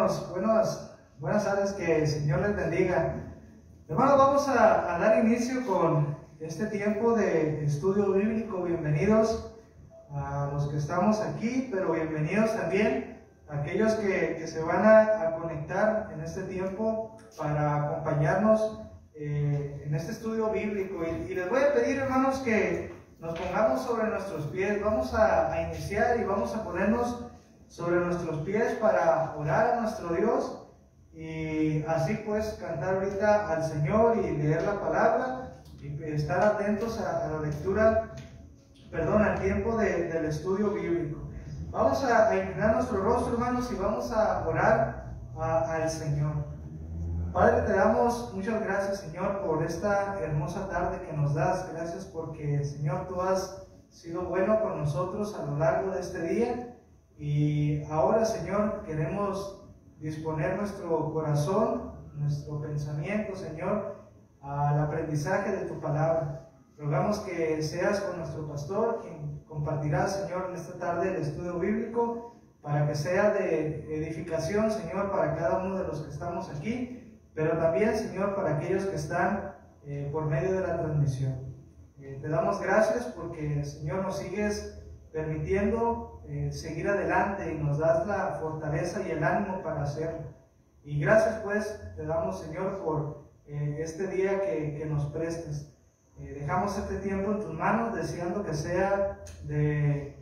hermanos, buenas tardes, que el Señor les bendiga. Hermanos, vamos a dar inicio con este tiempo de estudio bíblico. Bienvenidos a los que estamos aquí, pero bienvenidos también a aquellos que se van a conectar en este tiempo para acompañarnos en este estudio bíblico. Y les voy a pedir, hermanos, que nos pongamos sobre nuestros pies. Vamos a iniciar y vamos a ponernos sobre nuestros pies para orar a nuestro Dios y así pues cantar ahorita al Señor y leer la palabra y estar atentos a la lectura, al tiempo del estudio bíblico. Vamos a inclinar nuestro rostro, hermanos, y vamos a orar al Señor. Padre, te damos muchas gracias, Señor, por esta hermosa tarde que nos das. Gracias porque, Señor, tú has sido bueno con nosotros a lo largo de este día. Y ahora, Señor, queremos disponer nuestro corazón, nuestro pensamiento, Señor, al aprendizaje de tu palabra. Rogamos que seas con nuestro pastor, quien compartirá, Señor, en esta tarde el estudio bíblico, para que sea de edificación, Señor, para cada uno de los que estamos aquí, pero también, Señor, para aquellos que están por medio de la transmisión. Te damos gracias porque, Señor, nos sigues permitiendo seguir adelante y nos das la fortaleza y el ánimo para hacerlo. Y gracias pues te damos, Señor, por este día que nos prestes. Dejamos este tiempo en tus manos, deseando que sea de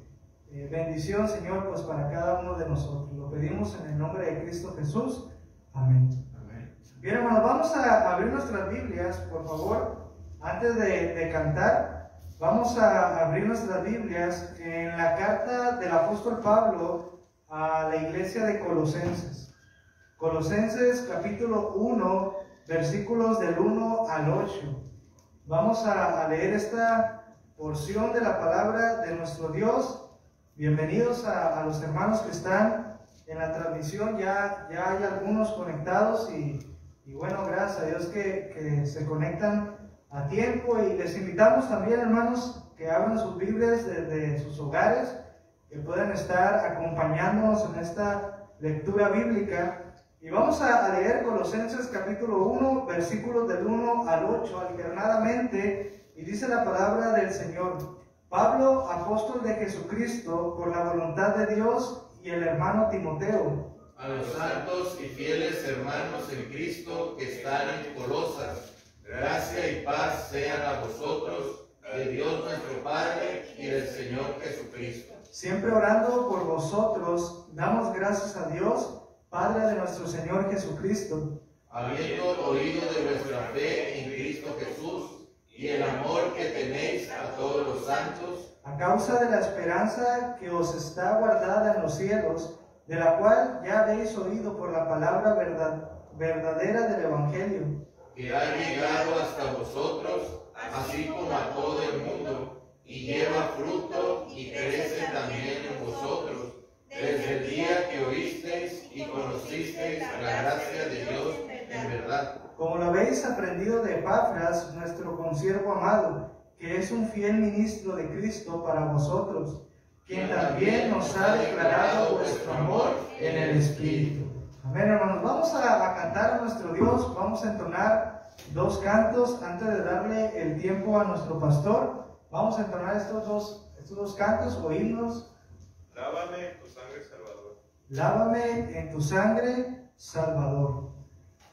bendición, Señor, pues para cada uno de nosotros. Lo pedimos en el nombre de Cristo Jesús. Amén. Amén. Bien, hermanos, vamos a abrir nuestras Biblias, por favor, antes de cantar. Vamos a abrir nuestras Biblias en la carta del apóstol Pablo a la iglesia de Colosenses. Colosenses capítulo 1, versículos del 1 al 8. Vamos a leer esta porción de la palabra de nuestro Dios. Bienvenidos a los hermanos que están en la transmisión. Ya hay algunos conectados y bueno, gracias a Dios que se conectan a tiempo, y les invitamos también, hermanos, que abran sus Biblias desde sus hogares, que puedan estar acompañándonos en esta lectura bíblica. Y vamos a leer Colosenses capítulo 1, versículos del 1 al 8 alternadamente, y dice la palabra del Señor: Pablo, apóstol de Jesucristo, por la voluntad de Dios, y el hermano Timoteo, a los santos y fieles hermanos en Cristo que están en Colosas, gracia y paz sean a vosotros, de Dios nuestro Padre y del Señor Jesucristo. Siempre orando por vosotros, damos gracias a Dios, Padre de nuestro Señor Jesucristo, habiendo oído de vuestra fe en Cristo Jesús y el amor que tenéis a todos los santos, a causa de la esperanza que os está guardada en los cielos, de la cual ya habéis oído por la palabra verdadera del Evangelio, que ha llegado hasta vosotros, así como a todo el mundo, y lleva fruto y crece también en vosotros, desde el día que oísteis y conocisteis la gracia de Dios en verdad. Como lo habéis aprendido de Epafras, nuestro consiervo amado, que es un fiel ministro de Cristo para vosotros, quien también nos ha declarado vuestro amor en el Espíritu. Amén, hermanos. Vamos a cantar a nuestro Dios. Vamos a entonar dos cantos antes de darle el tiempo a nuestro pastor. Vamos a entonar estos dos cantos o himnos. Lávame en tu sangre, Salvador. Lávame en tu sangre, Salvador.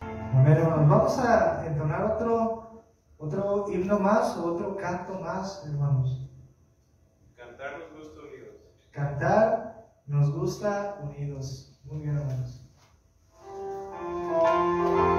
Amén, hermanos. Vamos a entonar otro himno más o otro canto más, hermanos. Cantar nos gusta unidos. Cantar nos gusta unidos. Muy bien, hermanos. Amén.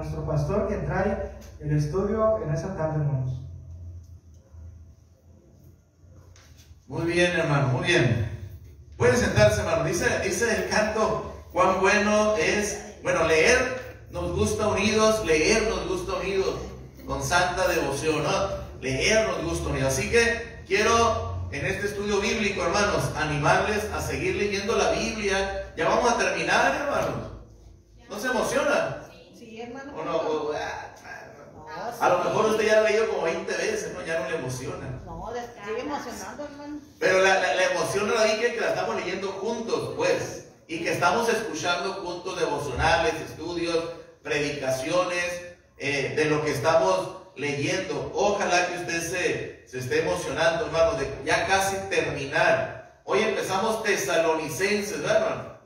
nuestro pastor, quien trae el estudio en esa tarde, hermanos. Muy bien, hermano, muy bien. Pueden sentarse, hermano. Dice el canto, cuán bueno es, bueno, leer nos gusta unidos, con santa devoción, ¿no? Leer nos gusta unidos. Así que quiero, en este estudio bíblico, hermanos, animarles a seguir leyendo la Biblia. Ya vamos a terminar, hermanos. ¿No se emocionan? Sí, hermano. ¿O no? A lo mejor usted ya lo ha leído como 20 veces, ¿no? Ya no le emociona. No, sigue emocionando, hermano. Pero la emoción radica en que la estamos leyendo juntos, pues. Y que estamos escuchando juntos devocionales, estudios, predicaciones, de lo que estamos leyendo. Ojalá que usted se esté emocionando, hermano, de ya casi terminar. Hoy empezamos Tesalonicenses, ¿verdad, hermano?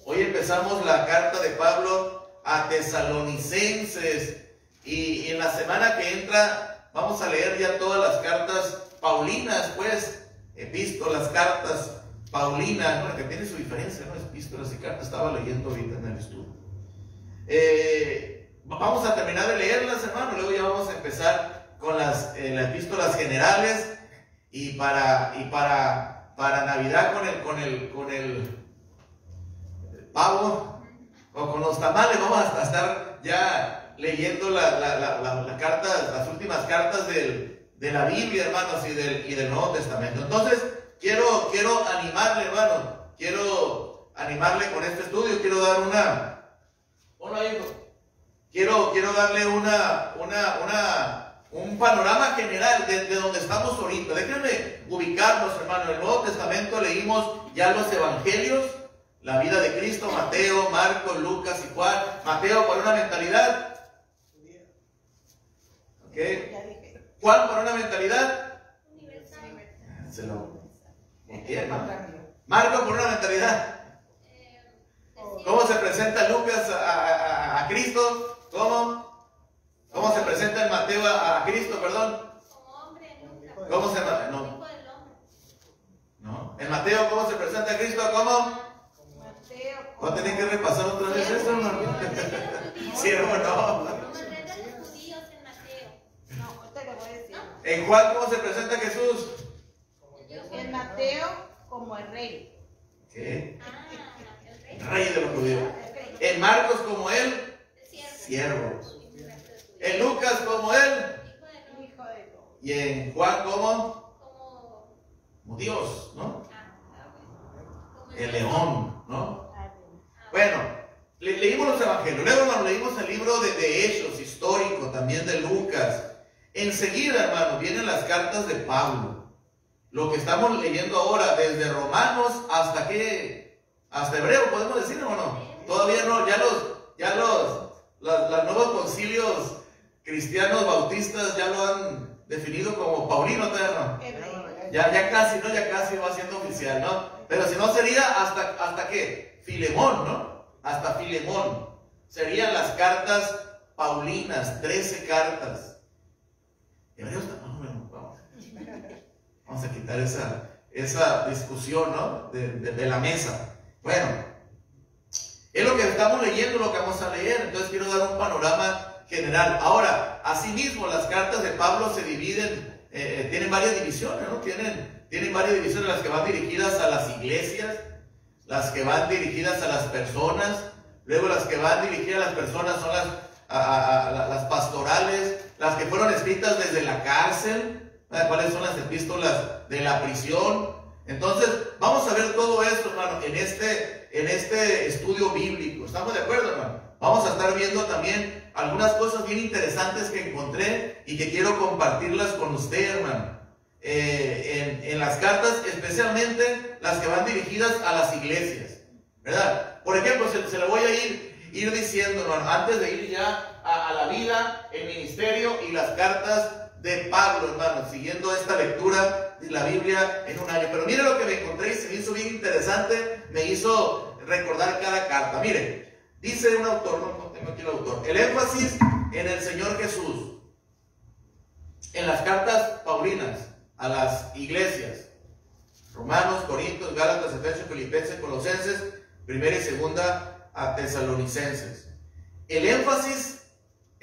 Hoy empezamos la carta de Pablo a Tesalonicenses. Y en la semana que entra vamos a leer ya todas las cartas paulinas, pues, epístolas, cartas paulinas, bueno, que tiene su diferencia, ¿no? Epístolas y cartas, estaba leyendo ahorita en el estudio. Vamos a terminar de leerlas, hermano, luego ya vamos a empezar con las epístolas generales, y para Navidad con el pavo o con los tamales vamos a estar ya leyendo las últimas cartas de la Biblia, hermanos, y del Nuevo Testamento. Entonces, quiero animarle, hermano, quiero animarle con este estudio. Quiero dar quiero darle un panorama general de donde estamos ahorita. Déjenme ubicarnos, hermano. En el Nuevo Testamento leímos ya los evangelios, la vida de Cristo, Mateo, Marcos, Lucas y Juan. Mateo por una mentalidad, ¿okay? Juan por una mentalidad universal. Marcos por una mentalidad. ¿Cómo se presenta Lucas a Cristo? ¿Cómo se presenta en Mateo a Cristo, perdón? Como hombre, ¿Cómo se llama? No. En Mateo, ¿cómo se presenta a Cristo? ¿Cómo? ¿Va a tener que repasar otra vez eso, hermano? Siervo, no. En Juan, ¿cómo se presenta Jesús? En Mateo, como el rey. ¿Qué? Rey de los judíos. En Marcos, como él, siervo. En Lucas, como él, Hijo de Dios. y en Juan, como Dios, ¿no? El león, ¿no? Bueno, leímos los evangelios, luego nos leímos el libro de Hechos, histórico, también de Lucas. Enseguida, hermano, vienen las cartas de Pablo. Lo que estamos leyendo ahora, desde Romanos hasta Hebreo, podemos decir, ¿o no? Todavía no, los nuevos concilios cristianos bautistas ya lo han definido como Paulino, ¿no? Ya casi va siendo oficial, ¿no? Pero si no sería hasta ¿qué? Filemón, ¿no? Hasta Filemón. Serían las cartas paulinas, 13 cartas. Hebreos, vamos a quitar esa discusión, ¿no? de la mesa. Bueno, es lo que estamos leyendo, lo que vamos a leer. Entonces quiero dar un panorama general. Ahora, asimismo, las cartas de Pablo se dividen, tienen varias divisiones, ¿no? Tienen varias divisiones, las que van dirigidas a las iglesias, las que van dirigidas a las personas. Luego las que van dirigidas a las personas son las pastorales, las que fueron escritas desde la cárcel, cuáles son las epístolas de la prisión. Entonces, vamos a ver todo esto, hermano, en este estudio bíblico. ¿Estamos de acuerdo, hermano? Vamos a estar viendo también algunas cosas bien interesantes que encontré y que quiero compartirlas con usted, hermano. En las cartas, especialmente las que van dirigidas a las iglesias, ¿verdad? Por ejemplo, se lo voy a ir diciendo, hermano, antes de ir ya a la vida, el ministerio y las cartas de Pablo, hermano, siguiendo esta lectura de la Biblia en un año. Pero mire lo que me encontré y se me hizo bien interesante, me hizo recordar cada carta. Mire, dice un autor, no tengo aquí el autor, el énfasis en el Señor Jesús en las cartas paulinas a las iglesias: Romanos, Corintios, Gálatas, Efesios, Filipenses, Colosenses, primera y segunda a Tesalonicenses. El énfasis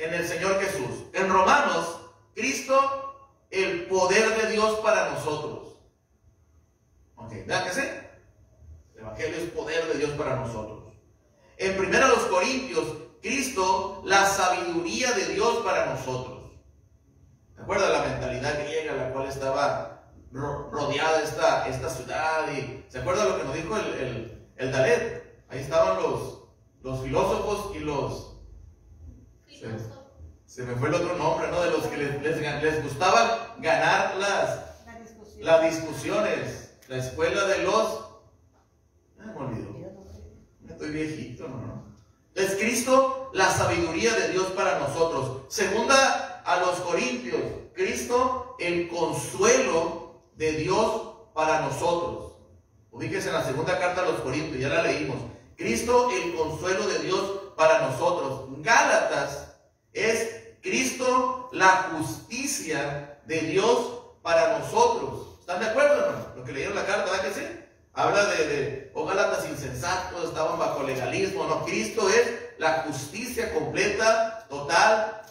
en el Señor Jesús. En Romanos, Cristo, el poder de Dios para nosotros. Ok, ¿verdad que sí? El Evangelio es poder de Dios para nosotros. En 1 Corintios, Cristo, la sabiduría de Dios para nosotros. ¿Se acuerdan la mentalidad griega, la cual estaba rodeada esta ciudad? Y ¿se acuerdan lo que nos dijo el Dalet? Ahí estaban los filósofos y los... Se me fue el otro nombre, ¿no? De los que les gustaba ganar las discusiones. La escuela de los... me olvidó. Estoy viejito, ¿no? Es Cristo, la sabiduría de Dios para nosotros. Segunda a los Corintios, Cristo, el consuelo de Dios para nosotros. Ubíquese en la segunda carta a los Corintios, ya la leímos. Cristo, el consuelo de Dios para nosotros. Gálatas es Cristo, la justicia de Dios para nosotros. ¿Están de acuerdo, hermano? Lo que leyeron la carta, ¿verdad que sí? Habla de Gálatas insensatos, estaban bajo legalismo. No, Cristo es la justicia completa, total,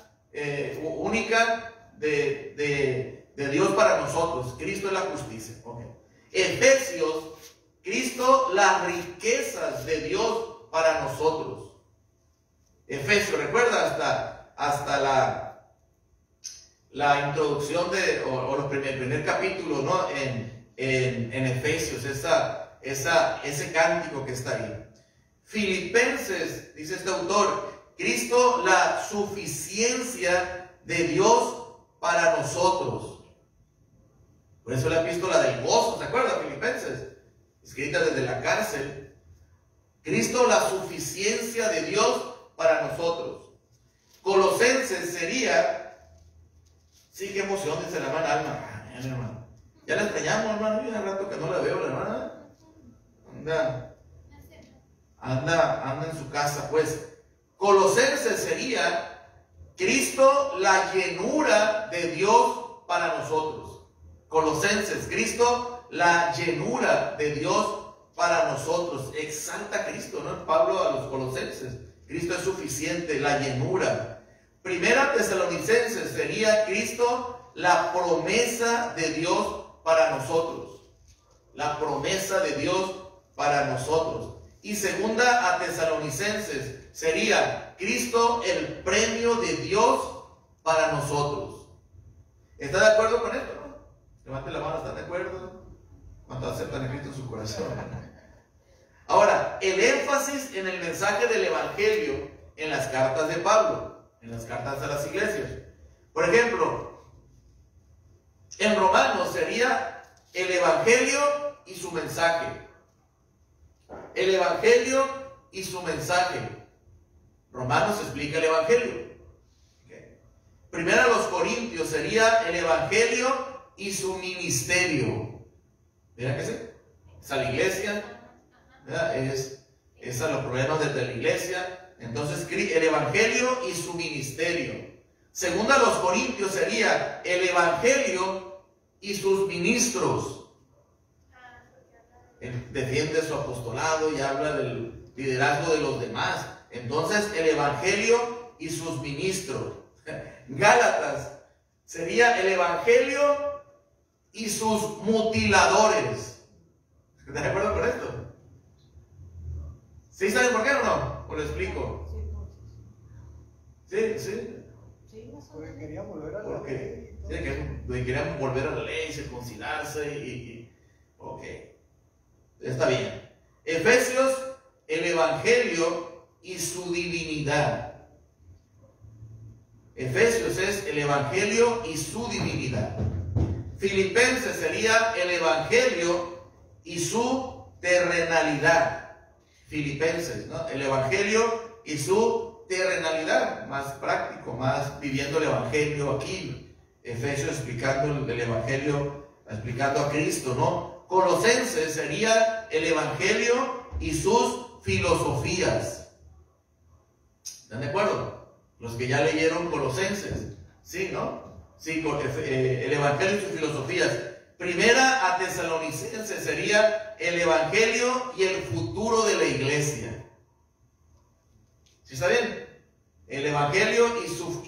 única de Dios para nosotros. Cristo es la justicia. Okay. Efesios, Cristo, las riquezas de Dios para nosotros. Efesios, recuerda hasta la introducción el primer capítulo, ¿no? En Efesios, ese cántico que está ahí. Filipenses, dice este autor, Cristo, la suficiencia de Dios para nosotros. Por eso la epístola del gozo, ¿se acuerdan? Filipenses, escrita desde la cárcel. Cristo, la suficiencia de Dios para nosotros. Colosenses sería, sí, qué emoción, dice la hermana Alma. Hermano, ya la extrañamos, hermano, y hace rato que no la veo, la hermana. Anda en su casa, pues. Colosenses sería Cristo, la llenura de Dios para nosotros. Colosenses, Cristo, la llenura de Dios para nosotros. Exalta a Cristo, ¿no? Pablo a los colosenses. Cristo es suficiente, la llenura. Primera Tesalonicenses sería Cristo, la promesa de Dios para nosotros. La promesa de Dios para nosotros. Y segunda a Tesalonicenses sería Cristo, el premio de Dios para nosotros. ¿Está de acuerdo con esto? ¿No? Levante la mano, ¿están de acuerdo? ¿Cuántos aceptan a Cristo en su corazón? Ahora, el énfasis en el mensaje del Evangelio en las cartas de Pablo, en las cartas a las iglesias. Por ejemplo, en Romanos sería el Evangelio y su mensaje. El Evangelio y su mensaje. Romanos explica el Evangelio. Okay. Primero a los Corintios sería el Evangelio y su ministerio. ¿Verdad que sí? Es a la iglesia, ¿verdad? Es a los problemas de la iglesia. Entonces el Evangelio y su ministerio. Segundo a los Corintios sería el Evangelio y sus ministros. Él defiende su apostolado y habla del liderazgo de los demás. Entonces el Evangelio y sus ministros. Gálatas sería el Evangelio y sus mutiladores. ¿Están de acuerdo con esto? ¿Sí saben por qué o no? ¿O lo explico? Sí. Porque querían volver a la ley. Sí, querían volver a la ley, circuncidarse ok. Está bien. Efesios, el Evangelio y su divinidad. Efesios es el Evangelio y su divinidad. Filipenses sería el Evangelio y su terrenalidad. Filipenses, ¿no? El Evangelio y su terrenalidad, más práctico, más viviendo el Evangelio aquí. Efesios explicando el Evangelio, explicando a Cristo, ¿no? Colosenses sería el Evangelio y sus filosofías. ¿Están de acuerdo? Los que ya leyeron Colosenses, ¿sí, no? Sí, el Evangelio y sus filosofías. Primera a Tesalonicenses sería el Evangelio y el futuro de la iglesia. ¿Sí está bien? El Evangelio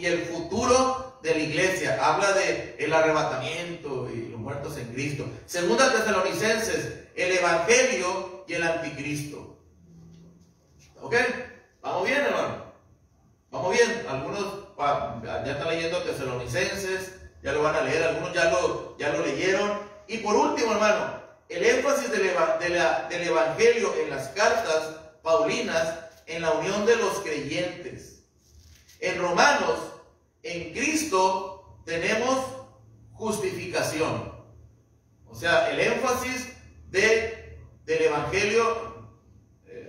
y el futuro de la iglesia. Habla de el arrebatamiento y los muertos en Cristo. Segunda Tesalonicenses, el evangelio y el anticristo. ¿Ok? ¿Vamos bien, hermano? ¿Vamos bien? Algunos ya están leyendo Tesalonicenses, ya lo van a leer, algunos ya lo leyeron. Y por último, hermano, el énfasis del evangelio en las cartas paulinas, en la unión de los creyentes. En Romanos, en Cristo tenemos justificación. O sea, el énfasis del evangelio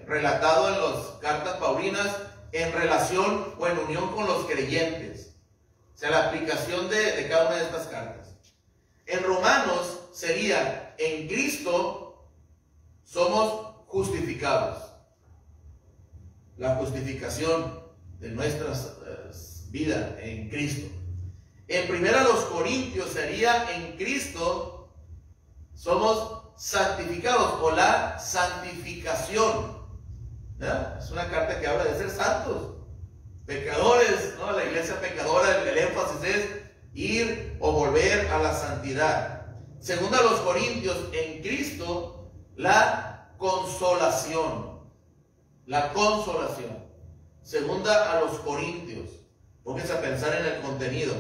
relatado en las cartas paulinas en relación o en unión con los creyentes. O sea, la aplicación de cada una de estas cartas. En Romanos sería, en Cristo somos justificados. La justificación de nuestras vidas en Cristo. En 1 Corintios sería, en Cristo somos santificados, o la santificación. ¿Ya? Es una carta que habla de ser santos, pecadores, ¿no? La iglesia pecadora, el énfasis es ir o volver a la santidad. Segunda a los Corintios, en Cristo, la consolación. La consolación. Segunda a los Corintios. Pónganse a pensar en el contenido.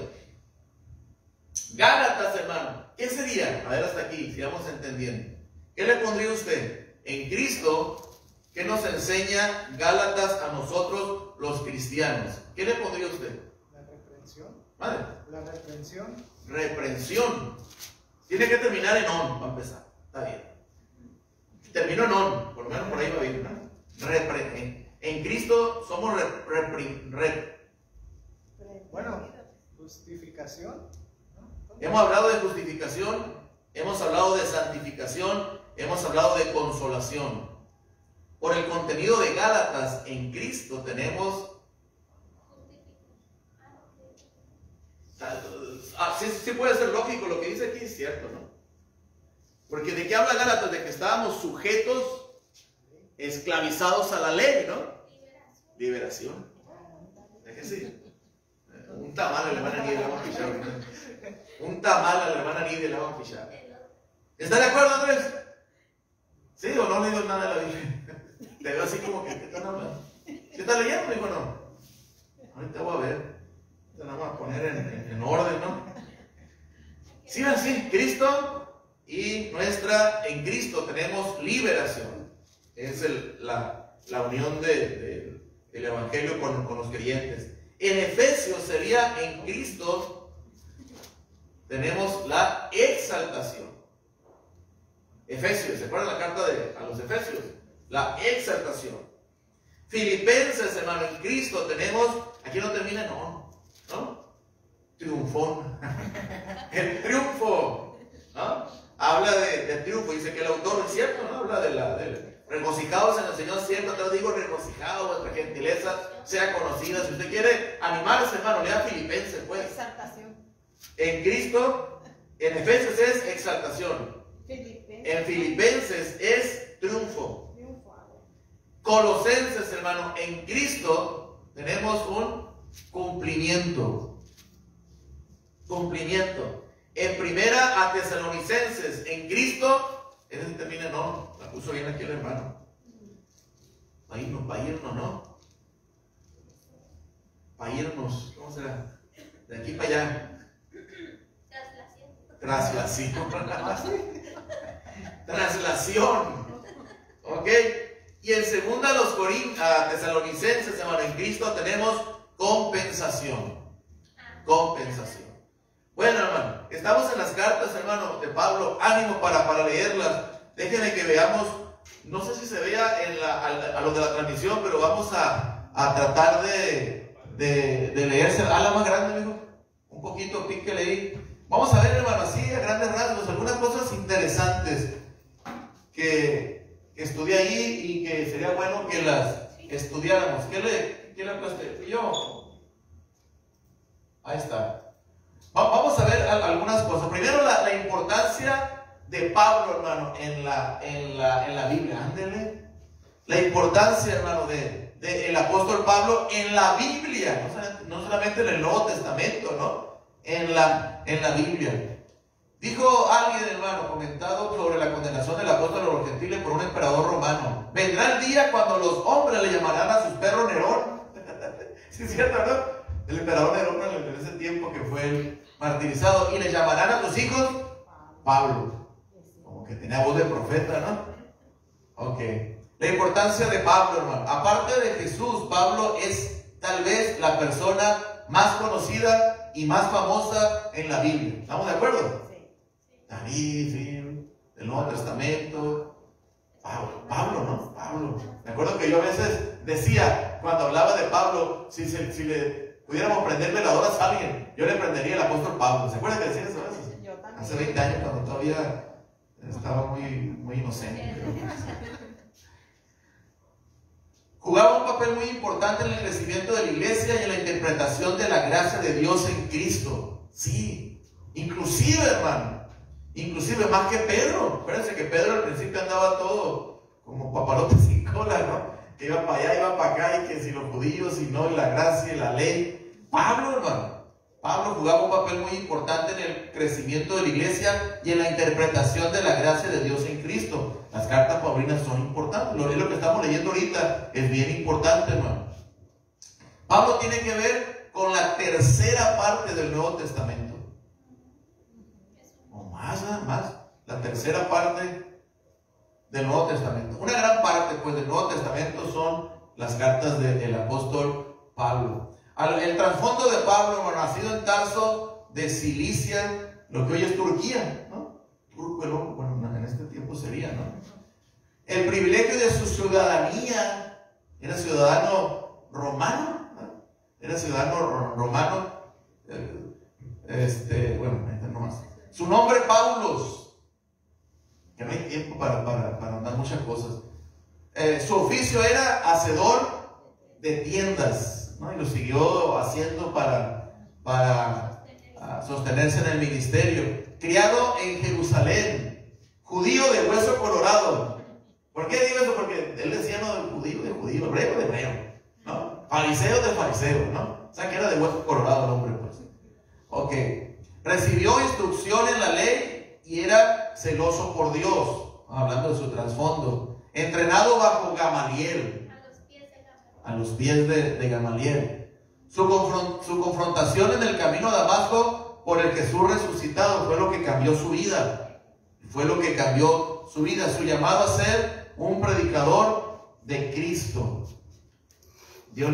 Gálatas, hermano. ¿Qué sería? A ver, hasta aquí, sigamos entendiendo. ¿Qué le pondría usted? En Cristo, ¿qué nos enseña Gálatas a nosotros los cristianos? ¿Qué le pondría usted? La reprensión. ¿Vale? La reprensión. Reprensión. Tiene que terminar en on, para empezar. Está bien. Terminó en on, por lo menos por ahí va bien, ¿no? En Cristo somos Bueno, justificación. Hemos hablado de justificación, hemos hablado de santificación, hemos hablado de consolación. Por el contenido de Gálatas, en Cristo tenemos... Sí puede ser lógico, lo que dice aquí es cierto, ¿no? Porque ¿de qué habla Gálatas? De que estábamos sujetos, esclavizados a la ley, ¿no? Liberación. Déjese ir. Un tamal a la hermana Nidia le vamos a pichar. Un tamal a la hermana Nidia le vamos a pichar. ¿Está de acuerdo, Andrés? ¿Sí o no he leído nada de la Biblia? Te veo así como que te están hablando. ¿Qué estás leyendo? Digo, no. Ahorita voy a ver. Te vamos a poner en orden, ¿no? Sí, así, Cristo y en Cristo tenemos liberación. Es la unión del evangelio con los creyentes. En Efesios sería, en Cristo tenemos la exaltación. Efesios, ¿se acuerdan la carta a los Efesios? La exaltación. Filipenses, hermano, en Cristo tenemos, aquí no termina, no. Triunfón. El triunfo, ¿no? Habla de triunfo, dice que el autor, es cierto, ¿no? Habla de regocijados en el Señor siempre, te lo digo, regocijados, vuestra gentileza sea conocida. Si usted quiere animarse, hermano, lea Filipenses, pues. Exaltación. En Cristo, en Efesios es exaltación. En Filipenses es triunfo. Colosenses, hermano, en Cristo tenemos un cumplimiento. Cumplimiento. En primera a Tesalonicenses, en Cristo, ese termina, no, la puso bien aquí el hermano. Para irnos, ¿no? Para irnos, ¿cómo será? De aquí para allá. Traslación. Traslación. ¿Ok? Y en segunda a Tesalonicenses, hermano, en Cristo tenemos compensación. Compensación. Bueno, hermano, estamos en las cartas, hermano, de Pablo. Ánimo para leerlas. Déjenme que veamos. No sé si se vea a lo de la transmisión, pero vamos a tratar de leerse. A la más grande, amigo. Un poquito, píquele ahí. Vamos a ver, hermano, así a grandes rasgos, algunas cosas interesantes que estudié ahí y que sería bueno que las estudiáramos. ¿Quién le aplasté? Yo. Ahí está. Vamos a ver algunas cosas. Primero, la importancia de Pablo, hermano, en la Biblia. Ándele. La importancia, hermano, del apóstol Pablo en la Biblia. no solamente en el Nuevo Testamento, ¿no? En la Biblia. Dijo alguien, hermano, comentado sobre la condenación del apóstol a los gentiles por un emperador romano: vendrá el día cuando los hombres le llamarán a sus perros Nerón. ¿Sí es cierto, no? El emperador Nerón en ese tiempo que fue el martirizado, y le llamarán a tus hijos Pablo. Como que tenía voz de profeta, ¿no? Ok. La importancia de Pablo, hermano. Aparte de Jesús, Pablo es tal vez la persona más conocida y más famosa en la Biblia. ¿Estamos de acuerdo? David, sí, del Nuevo Testamento. Pablo, ¿no? Pablo. Me acuerdo que yo a veces decía, cuando hablaba de Pablo, si le pudiéramos prender veladoras a alguien, yo le prendería el apóstol Pablo. ¿Se acuerdan que decía eso a veces? Hace 20 años, cuando todavía estaba muy inocente. Jugaba un papel muy importante en el crecimiento de la iglesia y en la interpretación de la gracia de Dios en Cristo. Sí, inclusive, hermano, inclusive más que Pedro. Acuérdense que Pedro al principio andaba todo como papalote sin cola, ¿no? Que iba para allá, iba para acá, y que si los judíos, y no, y la gracia y la ley. Pablo, hermano, Pablo jugaba un papel muy importante en el crecimiento de la iglesia y en la interpretación de la gracia de Dios en Cristo. Las cartas paulinas son importantes. Lo que estamos leyendo ahorita es bien importante, hermano. Pablo tiene que ver con la tercera parte del Nuevo Testamento. O más. La tercera parte del Nuevo Testamento. Una gran parte, pues, del Nuevo Testamento son las cartas del apóstol Pablo. El trasfondo de Pablo, hermano, nacido en Tarso de Cilicia, lo que hoy es Turquía, ¿no? Turco, bueno, en este tiempo sería, ¿no? El privilegio de su ciudadanía, era ciudadano romano, ¿no? Era ciudadano romano, no más. Su nombre, Paulos, que no hay tiempo para andar muchas cosas. Su oficio era hacedor de tiendas, ¿no? Y lo siguió haciendo para sostenerse en el ministerio. Criado en Jerusalén, judío de hueso colorado. ¿Por qué digo eso? Porque él decía no de judío, hebreo de hebreo, ¿no? Fariseo de fariseo, ¿no? O sea que era de hueso colorado el hombre, pues. Ok. Recibió instrucción en la ley y era celoso por Dios, hablando de su trasfondo. Entrenado bajo Gamaliel, a los pies de Gamaliel. Su confrontación en el camino a Damasco por el Jesús resucitado fue lo que cambió su vida. Fue lo que cambió su vida. Su llamado a ser un predicador de Cristo. Jesús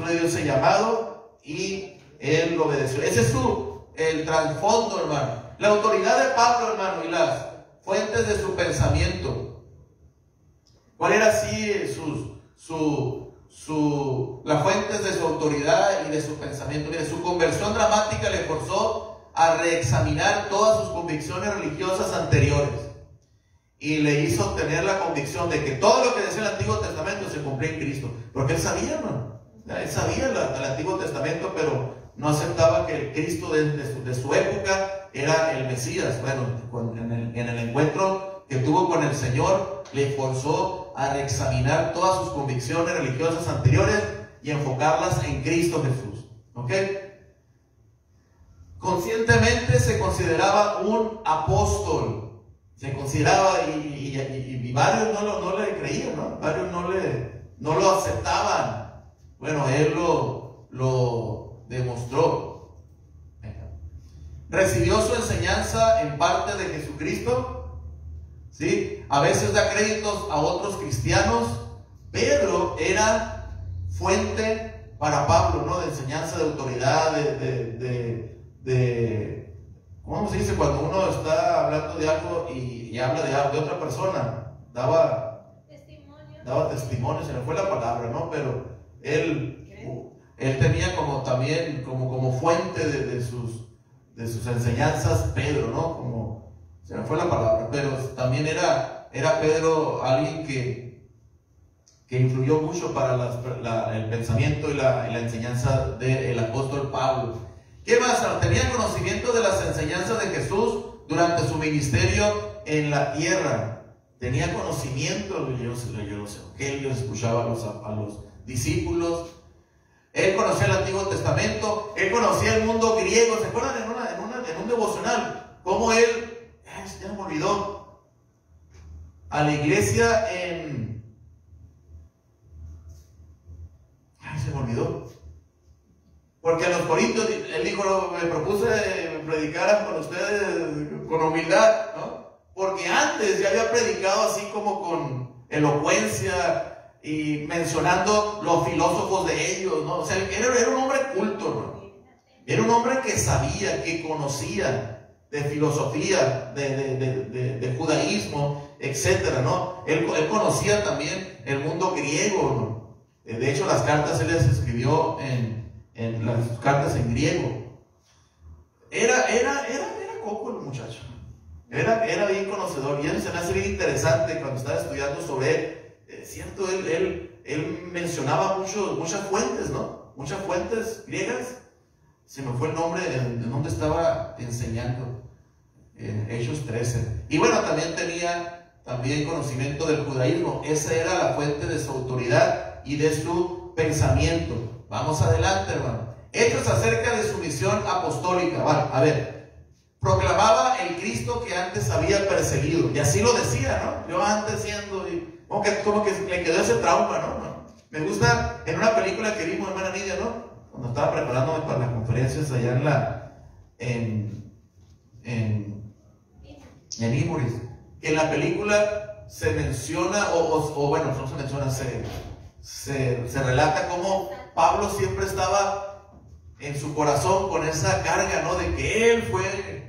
le dio ese llamado y él lo obedeció. Ese es el trasfondo, hermano. La autoridad de Pablo, hermano, y las fuentes de su pensamiento. ¿Cuál era así las fuentes de su autoridad y de su pensamiento? Mire, su conversión dramática le forzó a reexaminar todas sus convicciones religiosas anteriores y le hizo tener la convicción de que todo lo que decía el Antiguo Testamento se cumplía en Cristo, porque él sabía, hermano, él sabía el Antiguo Testamento, pero no aceptaba que el Cristo de su época era el Mesías. Bueno, en el encuentro que tuvo con el Señor, le forzó a reexaminar todas sus convicciones religiosas anteriores y enfocarlas en Cristo Jesús. ¿Ok? Conscientemente se consideraba un apóstol. Se consideraba, y varios no le creían, ¿no? Varios no lo aceptaban. Bueno, él lo demostró. Recibió su enseñanza en parte de Jesucristo, ¿sí? A veces da créditos a otros cristianos. Pedro era fuente para Pablo, ¿no? De enseñanza, de autoridad, ¿cómo se dice? Cuando uno está hablando de algo y habla de otra persona, daba testimonio, se me fue la palabra, ¿no? Pero él tenía como fuente de sus enseñanzas Pedro, ¿no? Se me fue la palabra, pero también era Pedro alguien que influyó mucho para el pensamiento y la enseñanza del apóstol Pablo. ¿Qué más? Tenía conocimiento de las enseñanzas de Jesús durante su ministerio en la tierra. Tenía conocimiento, yo los evangelios, escuchaba a los discípulos. Él conocía el Antiguo Testamento, él conocía el mundo griego. ¿Se acuerdan en un devocional? Cómo él, ya me olvidó, a la iglesia se me olvidó. Porque a los corintios, él dijo, me propuse predicar con ustedes con humildad, ¿no? Porque antes ya había predicado así como con elocuencia y mencionando los filósofos de ellos, ¿no? O sea, era un hombre culto, ¿no? Era un hombre que sabía, que conocía de filosofía, de judaísmo, etcétera, ¿no? Él conocía también el mundo griego, ¿no? De hecho, las cartas él las escribió en las cartas en griego. Era coco el muchacho. Era bien conocedor. Y eso se me hace bien interesante cuando estaba estudiando sobre él. Cierto, él mencionaba muchas fuentes, ¿no? Muchas fuentes griegas. Se me fue el nombre en donde estaba enseñando. En Hechos 13. Y bueno, también tenía conocimiento del judaísmo. Esa era la fuente de su autoridad y de su pensamiento. Vamos adelante, hermano. Hechos acerca de su misión apostólica. Bueno, a ver. Proclamaba el Cristo que antes había perseguido. Y así lo decía, ¿no? Yo antes siendo... Como que le quedó ese trauma, ¿no? Me gusta en una película que vimos, hermana Nidia, ¿no? Cuando estaba preparándome para las conferencias allá en Imuris, que en la película se menciona, o bueno, no se menciona, se relata cómo Pablo siempre estaba en su corazón con esa carga, ¿no? De que él fue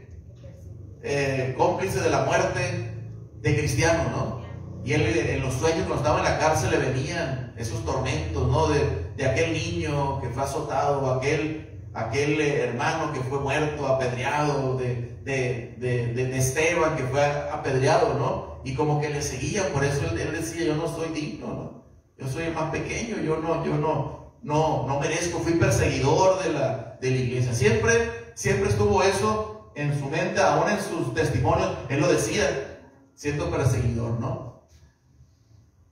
cómplice de la muerte de Cristiano, ¿no? Y él en los sueños cuando estaba en la cárcel le venían esos tormentos, ¿no? De aquel niño que fue azotado, aquel hermano que fue muerto, apedreado, de Esteban que fue apedreado, ¿no? Y como que le seguían, por eso él decía, yo no soy digno, ¿no? Yo soy el más pequeño, yo no merezco, fui perseguidor de la iglesia. Siempre estuvo eso en su mente, aún en sus testimonios, él lo decía, siendo perseguidor, ¿no?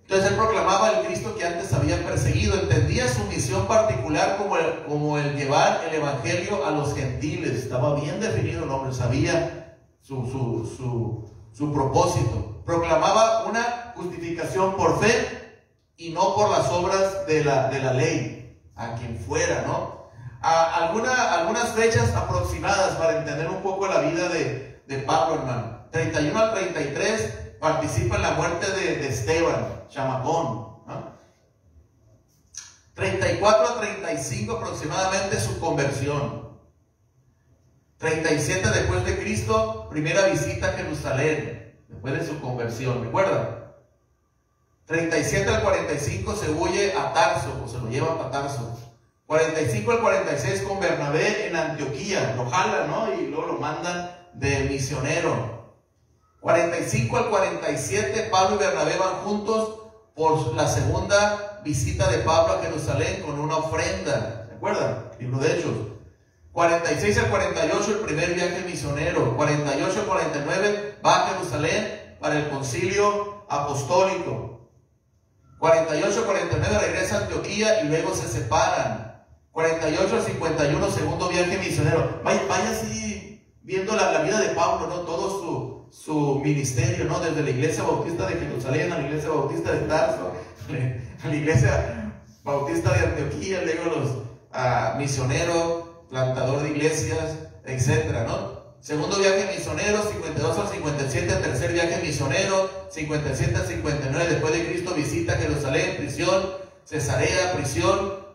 Entonces él proclamaba el Cristo que antes había perseguido, entendía su misión particular como el llevar el evangelio a los gentiles. Estaba bien definido el hombre, sabía su propósito. Proclamaba una justificación por fe y no por las obras de la ley, a quien fuera, ¿no? Algunas fechas aproximadas para entender un poco la vida de Pablo, hermano. 31 al 33 participa en la muerte de Esteban, chamacón, ¿no? 34 a 35 aproximadamente su conversión. 37 después de Cristo, primera visita a Jerusalén, después de su conversión, ¿recuerdan? 37 al 45 se huye a Tarso, o se lo llevan a Tarso. 45 al 46 con Bernabé en Antioquía, lo jalan, ¿no? Y luego lo mandan de misionero. 45 al 47 Pablo y Bernabé van juntos por la segunda visita de Pablo a Jerusalén con una ofrenda, ¿se acuerdan? Libro de Hechos. 46 al 48 el primer viaje misionero. 48 al 49 va a Jerusalén para el concilio apostólico. 48 al 49 regresa a Antioquía y luego se separan. 48 al 51 segundo viaje misionero. Vaya así viendo la vida de Pablo, ¿no? Todo su ministerio, ¿no? Desde la iglesia bautista de Jerusalén a la iglesia bautista de Tarso, a la iglesia bautista de Antioquía, luego los misioneros, plantador de iglesias, etcétera, ¿no? Segundo viaje misionero, 52 al 57, tercer viaje misionero, 57 al 59 después de Cristo, visita a Jerusalén, prisión, Cesarea, prisión,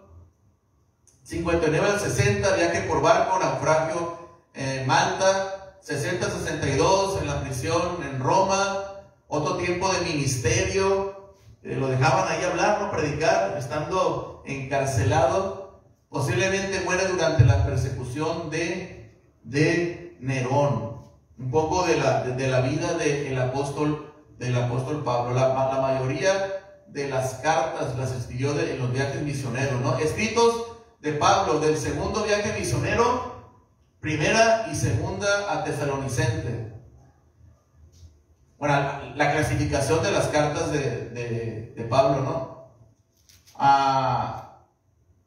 59 al 60, viaje por barco, naufragio en Malta, 60-62 en la prisión en Roma, otro tiempo de ministerio, lo dejaban ahí hablar, no predicar, estando encarcelado, posiblemente muere durante la persecución de Nerón. Un poco de la vida del apóstol Pablo. La mayoría de las cartas las escribió en los viajes misioneros, ¿no? Escritos de Pablo del segundo viaje misionero, primera y segunda a Tesalonicense. Bueno, la clasificación de las cartas de Pablo, ¿no?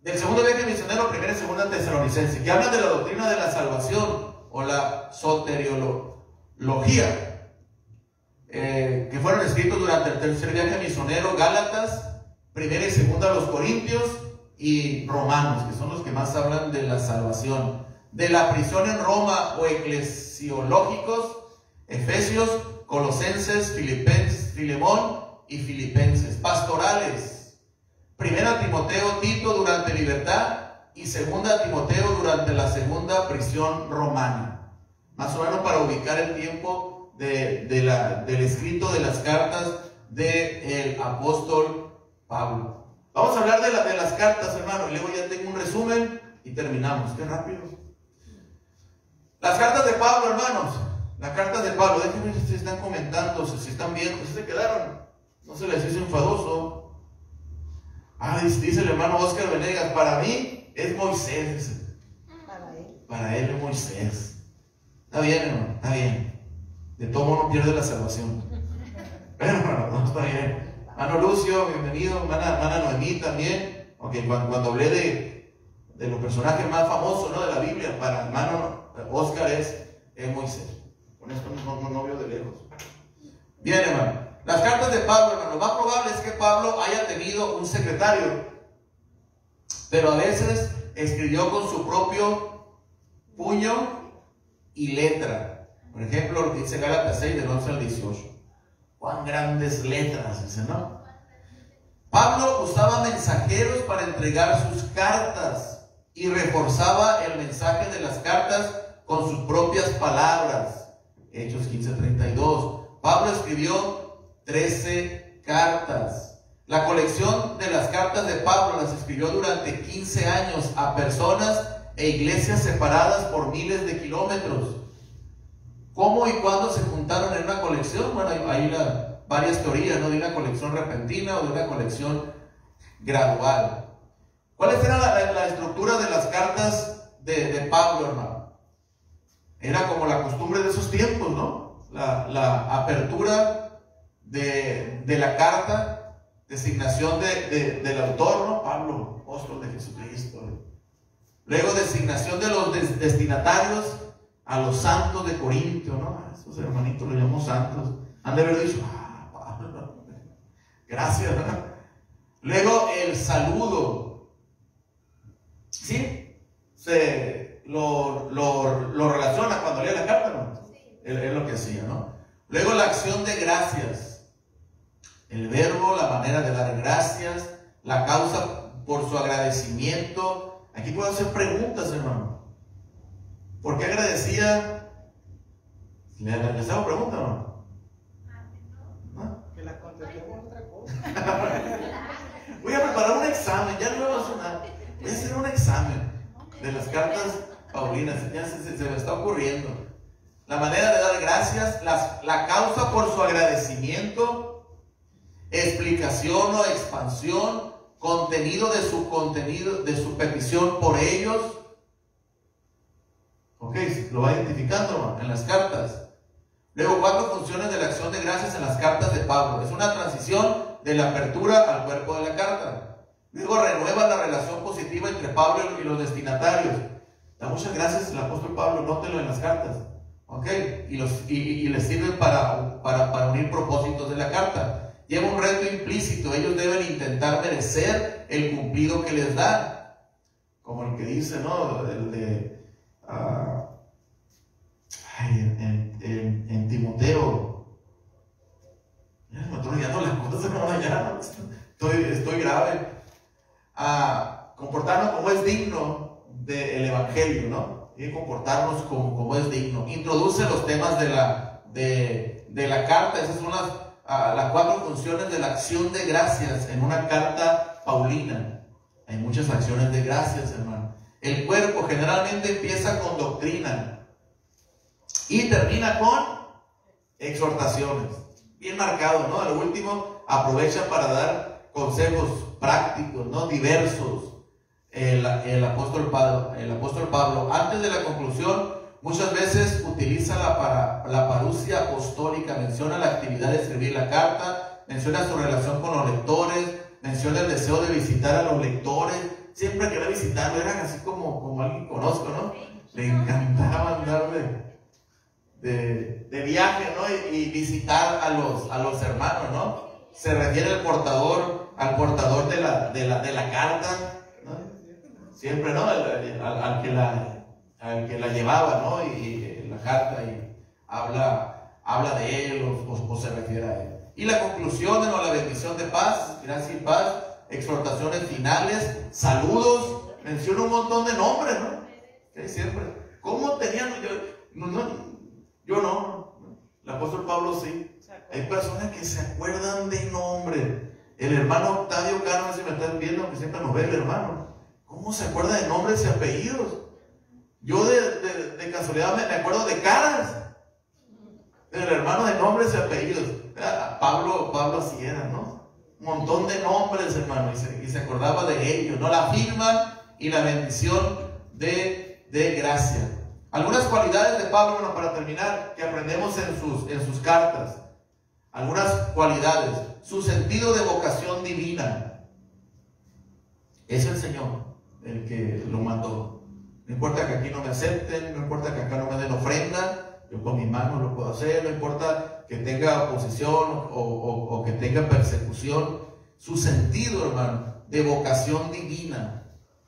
del segundo viaje misionero, primera y segunda Tesalonicense, que hablan de la doctrina de la salvación o la soteriología, que fueron escritos durante el tercer viaje misionero, Gálatas, primera y segunda los Corintios y Romanos, que son los que más hablan de la salvación, de la prisión en Roma o eclesiológicos, Efesios, Colosenses, Filipenses, Filemón y Filipenses, pastorales, primera Timoteo, Tito durante libertad y segunda Timoteo durante la segunda prisión romana, más o menos para ubicar el tiempo del escrito de las cartas del apóstol Pablo. Vamos a hablar de las cartas, hermano, y luego ya tengo un resumen y terminamos. Qué rápido. Las cartas de Pablo, hermanos. Las cartas de Pablo. Déjenme ver si están comentando, si están viendo, si se quedaron. No se les hizo enfadoso. Dice el hermano Oscar Venegas, para mí es Moisés. Para él es Moisés. Está bien, hermano, está bien. De todo modo no pierde la salvación. Pero hermano, no está bien. Hermano Lucio, bienvenido. Hermana Noemí también. Okay, cuando hablé de los personajes más famosos, ¿no?, de la Biblia, para el hermano Oscar es Moisés. Con esto no veo de lejos. Bien, hermano. Las cartas de Pablo, hermano. Lo más probable es que Pablo haya tenido un secretario, pero a veces escribió con su propio puño y letra. Por ejemplo, dice Gálatas 6, del 11 al 18. ¡Cuán grandes letras! Dice, ¿no? Pablo usaba mensajeros para entregar sus cartas y reforzaba el mensaje de las cartas con sus propias palabras. Hechos 15:32. Pablo escribió 13 cartas. La colección de las cartas de Pablo las escribió durante 15 años a personas e iglesias separadas por miles de kilómetros. ¿Cómo y cuándo se juntaron en una colección? Bueno, hay varias teorías, ¿no?, de una colección repentina o de una colección gradual. ¿Cuál era la estructura de las cartas de Pablo, hermano? Era como la costumbre de esos tiempos, ¿no? La apertura de la carta, designación del autor, ¿no? Pablo, apóstol de Jesucristo. Luego designación de los destinatarios, a los santos de Corintio, ¿no? Esos hermanitos los llamamos santos. Han de haber dicho, Pablo, gracias, ¿no? Luego el saludo, ¿sí? Lo relaciona cuando lee la carta, ¿no? Es lo que hacía, ¿no? Luego la acción de gracias, el verbo, la manera de dar gracias, la causa por su agradecimiento. Aquí puedo hacer preguntas, hermano. ¿Por qué agradecía? ¿Les hago preguntas, no? ¿No? Que la contestemos otra cosa. Voy a preparar un examen, ya no me va a sonar. Voy a hacer un examen de las cartas paulinas, ya se me está ocurriendo. La manera de dar gracias, la causa por su agradecimiento, explicación o expansión, contenido de su petición por ellos. Ok, lo va identificando en las cartas. Luego, 4 funciones de la acción de gracias en las cartas de Pablo. Es una transición de la apertura al cuerpo de la carta. Luego renueva la relación positiva entre Pablo y los destinatarios. Da muchas gracias el apóstol Pablo, nótelo en las cartas. Ok, y les sirven para unir propósitos de la carta. Lleva un reto implícito. Ellos deben intentar merecer el cumplido que les da. Como el que dice, ¿no? El de en Timoteo. Ya me estoy olvidando las cosas, no, ya estoy grave. Comportarnos como es digno del evangelio, ¿no? Y comportarnos como es digno. Introduce los temas de la carta. Esas son las 4 funciones de la acción de gracias en una carta paulina. Hay muchas acciones de gracias, hermano. El cuerpo generalmente empieza con doctrina y termina con exhortaciones. Bien marcado, ¿no? Al último aprovecha para dar consejos prácticos, ¿no? Diversos. El apóstol Pablo, antes de la conclusión, muchas veces utiliza la parusia apostólica, menciona la actividad de escribir la carta, menciona su relación con los lectores, menciona el deseo de visitar a los lectores, siempre quería visitarlo, era así como alguien que conozco, ¿no? Le encantaba andar de viaje, ¿no? Y visitar a los hermanos, ¿no? Se refiere al portador de la carta, ¿no? Siempre, ¿no? Al que la llevaba, ¿no? Y la carta, y habla de él o se refiere a él. Y la conclusión, ¿no? La bendición de paz, gracia y paz, exhortaciones finales, saludos, menciona un montón de nombres, ¿no? ¿Sí? Siempre. ¿Cómo tenían? Yo no. El apóstol Pablo sí. Hay personas que se acuerdan de nombre. El hermano Octavio Carmen, si me están viendo, que siempre nos ve el hermano. ¿Cómo se acuerda de nombres y apellidos? Yo de casualidad me acuerdo de caras. El hermano de nombres y apellidos. Pablo así era, ¿no? Un montón de nombres, hermano, y se acordaba de ellos, ¿no? La firma y la bendición de gracia. Algunas cualidades de Pablo, bueno, para terminar, que aprendemos en sus cartas. Algunas cualidades. Su sentido de vocación divina. Es el Señor el que lo mandó. No importa que aquí no me acepten, no importa que acá no me den ofrenda, yo con mis manos lo puedo hacer, no importa que tenga oposición o que tenga persecución. Su sentido, hermano, de vocación divina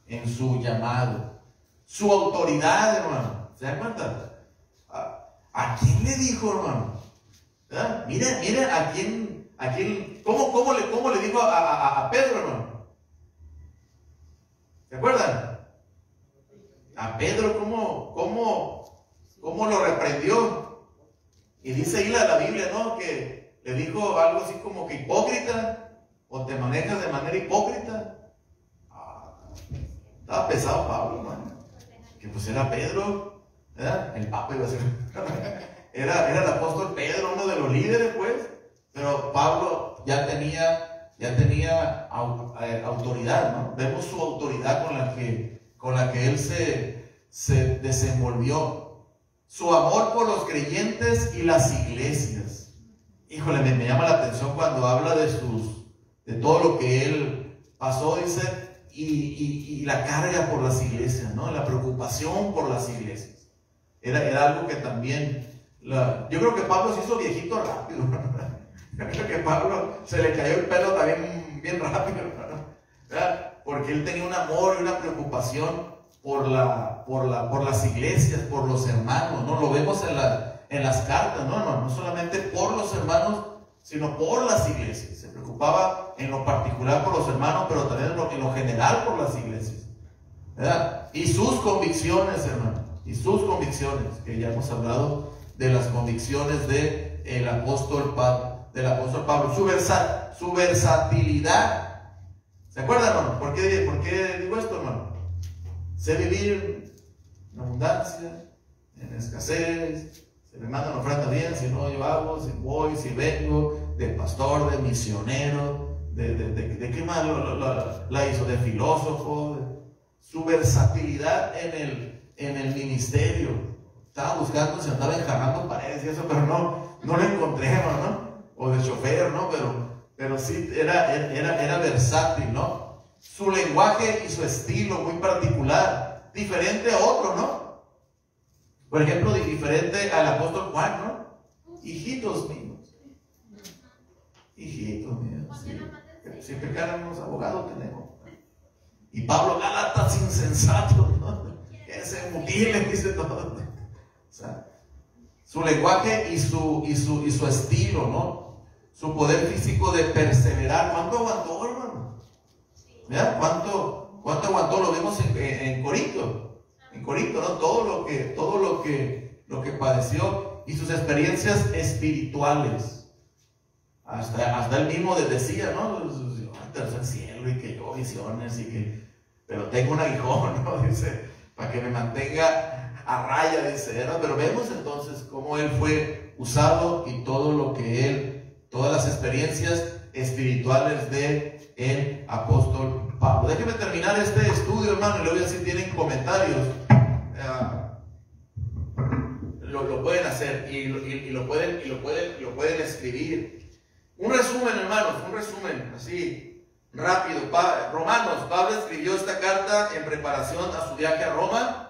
en su llamado. Su autoridad, hermano. ¿Se dan cuenta? ¿A quién le dijo, hermano? Miren a quién, ¿cómo le dijo a Pedro, hermano? ¿Se acuerdan? A Pedro, ¿cómo lo reprendió? Y dice ahí la Biblia, ¿no? Que le dijo algo así como que hipócrita, o te manejas de manera hipócrita. Estaba pesado Pablo, hermano. Que pues era Pedro, ¿verdad? El Papa iba a ser. Era el apóstol Pedro, uno de los líderes, pues. Pero Pablo ya tenía autoridad, ¿no? Vemos su autoridad con la que él se desenvolvió. Su amor por los creyentes y las iglesias. Híjole, me llama la atención cuando habla de todo lo que él pasó, dice, y la carga por las iglesias, ¿no? La preocupación por las iglesias. Era algo que también, yo creo que Pablo se hizo viejito rápido, yo creo que Pablo se le cayó el pelo también bien rápido, ¿verdad? Porque él tenía un amor y una preocupación por las iglesias, por los hermanos, ¿no? Lo vemos en las cartas, ¿no? No solamente por los hermanos, sino por las iglesias. Se preocupaba en lo particular por los hermanos, pero también en lo general por las iglesias, ¿verdad? Y sus convicciones, hermano, y sus convicciones, que ya hemos hablado de las convicciones del apóstol Pablo. Su versatilidad. ¿Se acuerdan, hermano? ¿Por qué digo esto, hermano? Sé vivir en abundancia, en escasez. Se me mandan ofrenda bien, si no yo hago, si voy, si vengo, de pastor, de misionero, de qué más la hizo, de filósofo. Su versatilidad en el ministerio. Estaba buscando, se andaba enjarrando paredes y eso, pero no lo encontré, ¿no? O de chofer, ¿no? Pero sí era versátil, ¿no? Su lenguaje y su estilo muy particular, diferente a otro, ¿no? Por ejemplo, diferente al apóstol Juan, ¿no? Hijitos míos, sí. Si pecáramos, abogados tenemos. Y Pablo, Gálatas insensatos, ¿no? Que se mutilen, dice todo. O sea, su lenguaje y su estilo, ¿no? Su poder físico de perseverar. ¿Cuánto aguantó, hermano? ¿Ya? ¿Cuánto aguantó? Lo vemos en Corinto. En Corinto, ¿no? Todo lo que padeció y sus experiencias espirituales. Hasta él mismo decía, ¿no? Tercer cielo y que yo visiones pero tengo un aguijón, ¿no? Dice, para que me mantenga a raya, dice, ¿no? Pero vemos entonces cómo él fue usado y todas las experiencias espirituales de el apóstol Pablo. Déjenme terminar este estudio, hermano, y luego si tienen comentarios, lo pueden hacer y lo pueden escribir. Un resumen, hermanos, así, rápido. Romanos, Pablo escribió esta carta en preparación a su viaje a Roma.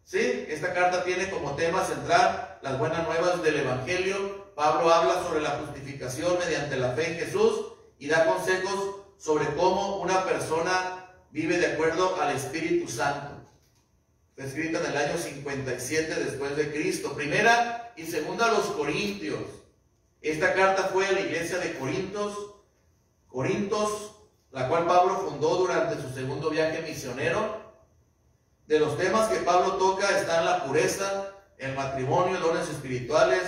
¿Sí? Esta carta tiene como tema central las buenas nuevas del Evangelio. Pablo habla sobre la justificación mediante la fe en Jesús y da consejos sobre cómo una persona vive de acuerdo al Espíritu Santo. Fue escrita en el año 57 después de Cristo. Primera y segunda a los Corintios. Esta carta fue a la iglesia de Corintos, la cual Pablo fundó durante su segundo viaje misionero. De los temas que Pablo toca están la pureza, el matrimonio, dones espirituales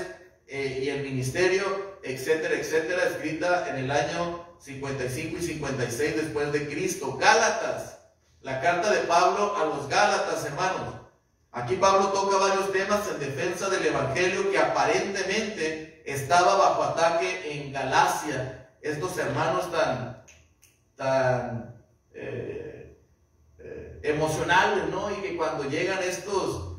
y el ministerio, etcétera, etcétera, escrita en el año 55 y 56 después de Cristo. Gálatas, la carta de Pablo a los Gálatas, hermanos. Aquí Pablo toca varios temas en defensa del Evangelio que aparentemente estaba bajo ataque en Galacia. Estos hermanos tan emocionales, ¿no? Y que cuando llegan estos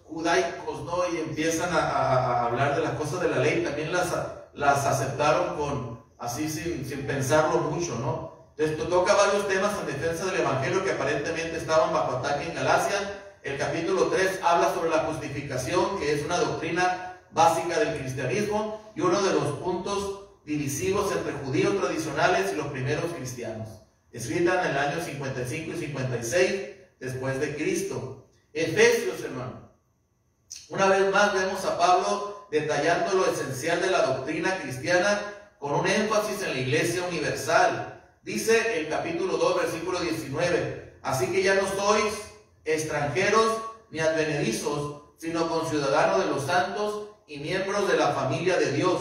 judaicos, ¿no? Y empiezan a hablar de las cosas de la ley, también las aceptaron así sin pensarlo mucho, ¿no? Entonces toca varios temas en defensa del Evangelio que aparentemente estaban bajo ataque en Galacia. El capítulo 3 habla sobre la justificación, que es una doctrina básica del cristianismo y uno de los puntos divisivos entre judíos tradicionales y los primeros cristianos. Escrita en el año 55 y 56 después de Cristo. Efesios, hermano. Una vez más vemos a Pablo detallando lo esencial de la doctrina cristiana con un énfasis en la iglesia universal. Dice el capítulo 2, versículo 19, así que ya no sois extranjeros ni advenedizos, sino conciudadanos de los santos y miembros de la familia de Dios.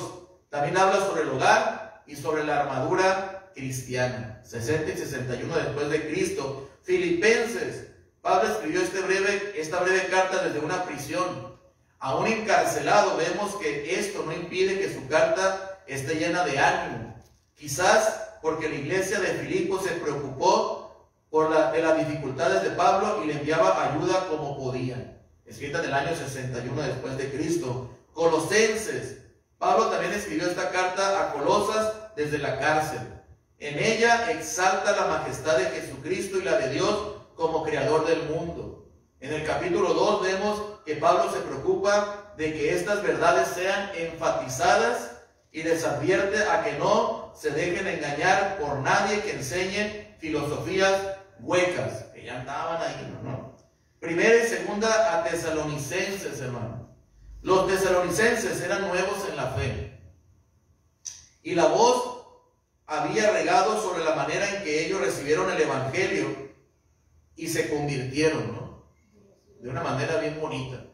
También habla sobre el hogar y sobre la armadura cristiana. 60 y 61 después de Cristo. Filipenses, Pablo escribió esta breve carta desde una prisión. Aún encarcelado, vemos que esto no impide que su carta esté llena de ánimo. Quizás porque la iglesia de Filipos se preocupó de las dificultades de Pablo y le enviaba ayuda como podía. Escrita en el año 61 después de Cristo. Colosenses, Pablo también escribió esta carta a Colosas desde la cárcel. En ella exalta la majestad de Jesucristo y la de Dios como creador del mundo. En el capítulo 2 vemos que Pablo se preocupa de que estas verdades sean enfatizadas y les advierte a que no se dejen engañar por nadie que enseñe filosofías huecas, que ya estaban ahí, ¿no? Primera y segunda a Tesalonicenses, hermano. Los tesalonicenses eran nuevos en la fe y la voz había regado sobre la manera en que ellos recibieron el Evangelio y se convirtieron, ¿no? De una manera bien bonita.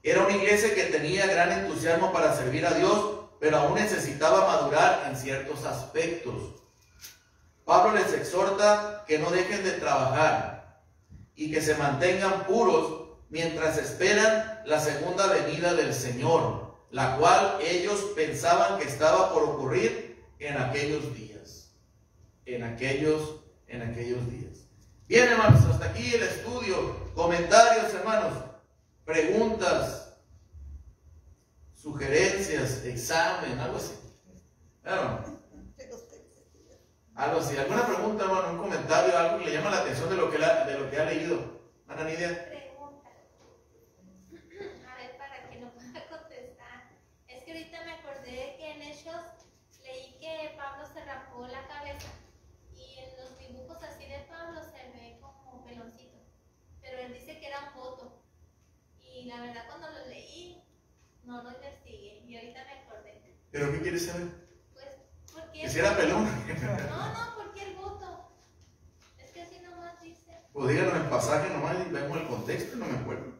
Era una iglesia que tenía gran entusiasmo para servir a Dios, pero aún necesitaba madurar en ciertos aspectos. Pablo les exhorta que no dejen de trabajar y que se mantengan puros mientras esperan la segunda venida del Señor, la cual ellos pensaban que estaba por ocurrir en aquellos días. En aquellos días. Bien, hermanos, hasta aquí el estudio. Comentarios, hermanos, preguntas, sugerencias, examen, algo así. Bueno, algo así. ¿Alguna pregunta, hermano? Un comentario, algo que le llama la atención de lo que ha leído. Ana Nidia. Pregunta. A ver, para que no pueda contestar. Es que ahorita me acordé que en Hechos leí que Pablo se rapó la cabeza y en los dibujos así de Pablo se ve como peloncito. Pero él dice que era un voto. Y la verdad cuando lo leí, no lo investigué. Y ahorita me acordé. ¿Pero qué quieres saber? Pues, ¿por qué? Que si era pelón. No, ¿por qué el voto? Es que así nomás dice. Pues díganos el pasaje nomás y vemos el contexto, no me acuerdo.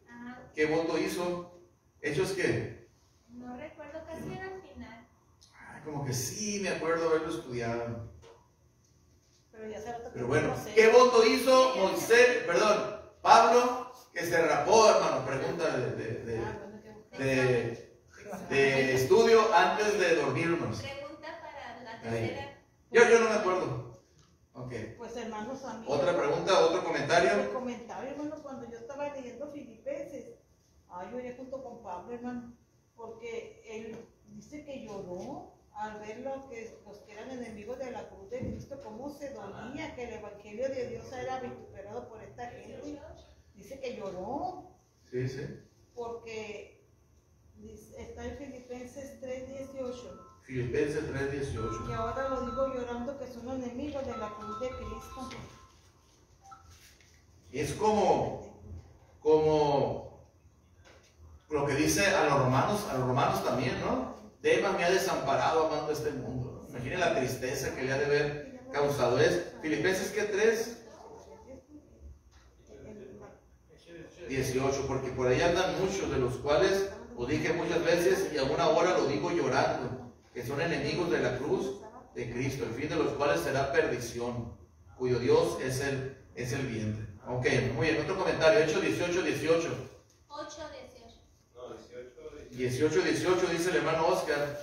Ah, ¿Qué voto hizo? ¿Hechos qué? no recuerdo, casi era al final. Ay, como que sí, me acuerdo haberlo estudiado. Pero ya se Pero bueno, ¿qué voto hizo Pablo, que se rapó, hermano? Pregunta de estudio antes de dormirnos. Pregunta para la tercera. Yo no me acuerdo. Ok. Pues hermanos amigos. ¿Otra pregunta, otro comentario? El comentario, hermano, cuando yo estaba leyendo Filipenses, yo lloré junto con Pablo, hermano, porque él dice que lloró al ver los que eran enemigos de la cruz de Cristo, cómo se dolía que el evangelio de Dios era vituperado por esta gente. Dice que lloró. Sí, sí. Porque está en Filipenses 3:18. Filipenses 3:18. Y ahora lo digo llorando, que son enemigos de la cruz de Cristo. Es como lo que dice a los romanos también, ¿no? Demas me ha desamparado amando este mundo, ¿no? Imaginen la tristeza que le ha de haber causado. Es Filipenses, ¿qué? 3:18, porque por ahí andan muchos, de los cuales os dije muchas veces y aún ahora lo digo llorando, que son enemigos de la cruz de Cristo, el fin de los cuales será perdición, cuyo Dios es el vientre. Ok, muy bien, otro comentario. Hechos 18:18. 18:18 dice el hermano Oscar.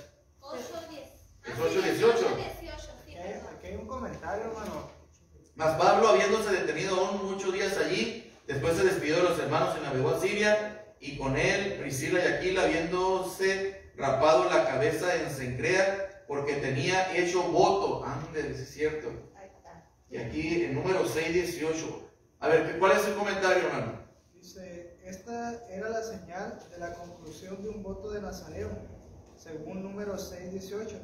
18:18. Aquí hay un comentario, hermano. Mas Pablo, habiéndose detenido aún muchos días allí, después se despidió de los hermanos y navegó a Siria, y con él Priscila y Aquila, habiéndose rapado la cabeza en Cencrea, porque tenía hecho voto. Ándale, es cierto. Y aquí en número 6:18. A ver, ¿cuál es el comentario, hermano? Dice, esta era la señal de la conclusión de un voto de Nazareo, según número 6:18.